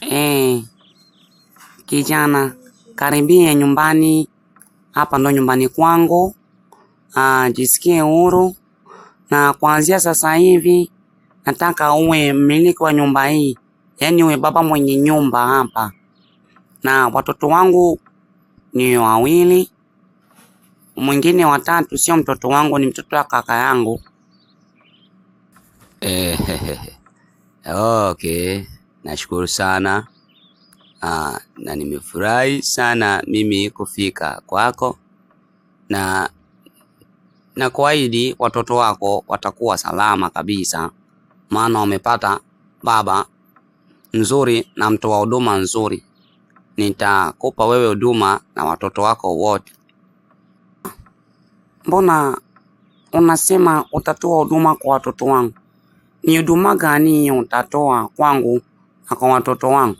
Eh, kijana, karibia nyumbani. Hapa ndo nyumbani kwangu. Jisikie huru, na kuanzia sasa hivi nataka uwe mmiliki wa nyumba hii, yaani uwe baba mwenye nyumba hapa. Na watoto wangu ni wawili, mwingine watatu sio mtoto wangu, ni mtoto wa kaka yangu. Okay, nashukuru sana. Na nimefurahi sana mimi kufika kwako, na kuahidi watoto wako watakuwa salama kabisa, maana wamepata baba nzuri na mtoa huduma nzuri. Nitakupa wewe huduma na watoto wako wote. Mbona unasema utatoa huduma kwa watoto wangu? Ni huduma gani utatoa kwangu na kwa watoto wangu?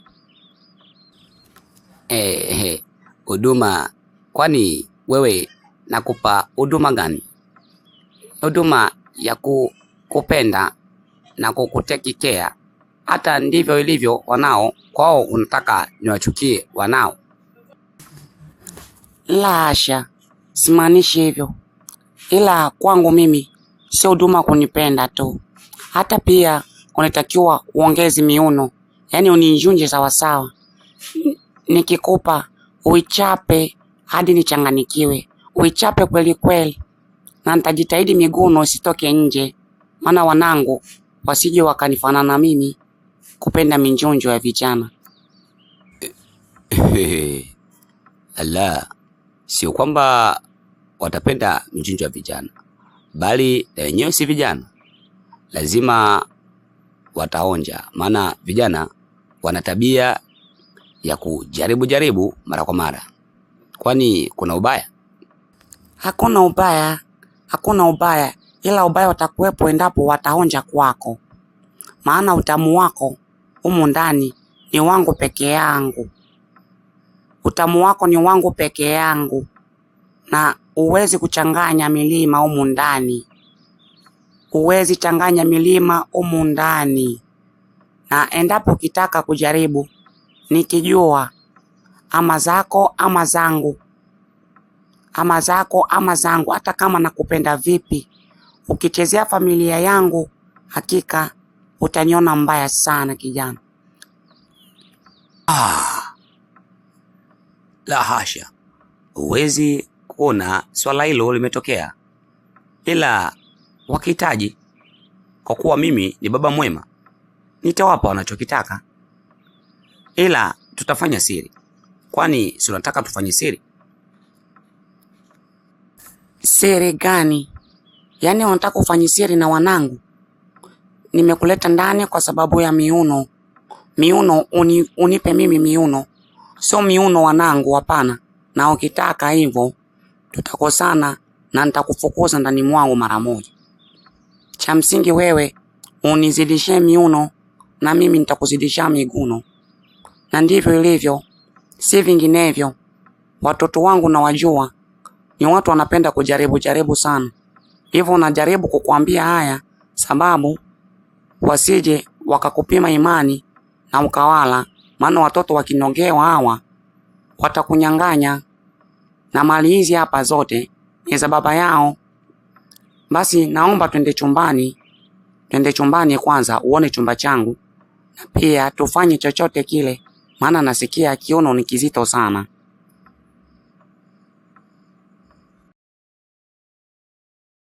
Huduma? Kwani wewe nakupa huduma gani? Huduma ya kupenda na kukutekikea. Hata ndivyo ilivyo wanao kwao, unataka niwachukie wanao? La hasha, simaanishi hivyo. Ila kwangu mimi sio huduma kunipenda tu, hata pia unatakiwa uongeze miuno, yaani uninjunje sawasawa. Nikikupa uichape hadi nichanganikiwe, uichape kweli kweli, na nitajitahidi miguno isitoke nje, maana wanangu wasije wakanifanana mimi kupenda minjunjo ya vijana. Ala, sio kwamba watapenda minjunjo ya vijana, bali na wenyewe si vijana, lazima wataonja, maana vijana wana tabia ya kujaribu mara kwa mara. Kwani kuna ubaya? Hakuna ubaya, hakuna ubaya, ila ubaya utakuwepo endapo wataonja kwako, maana utamu wako humu ndani ni wangu peke yangu. Utamu wako ni wangu peke yangu, na uwezi kuchanganya milima humu ndani. Uwezi changanya milima humu ndani. Na endapo ukitaka kujaribu, nikijua ama zako ama zangu, ama zako ama zangu, hata kama nakupenda vipi, ukichezea familia yangu, hakika utaniona mbaya sana kijana. La hasha, huwezi kuona swala hilo limetokea, ila wakihitaji, kwa kuwa mimi ni baba mwema, nitawapa wanachokitaka, ila tutafanya siri. Kwani si unataka tufanye siri? Siri gani? Yaani unataka ufanye siri na wanangu? Nimekuleta ndani kwa sababu ya miuno. Miuno unipe mimi miuno, sio miuno wanangu, hapana. Na ukitaka hivyo tutakosana na nitakufukuza ndani mwangu mara moja. Cha msingi wewe unizidishie miuno na mimi nitakuzidisha miguno, na ndivyo ilivyo, si vinginevyo. Watoto wangu na wajua ni watu wanapenda kujaribu sana, hivyo najaribu kukuambia haya sababu wasije wakakupima imani na ukawala, maana watoto wakinogewa hawa watakunyang'anya, na mali hizi hapa zote ni za baba yao. Basi naomba twende chumbani kwanza uone chumba changu, na pia tufanye chochote kile, maana nasikia kiuno ni kizito sana.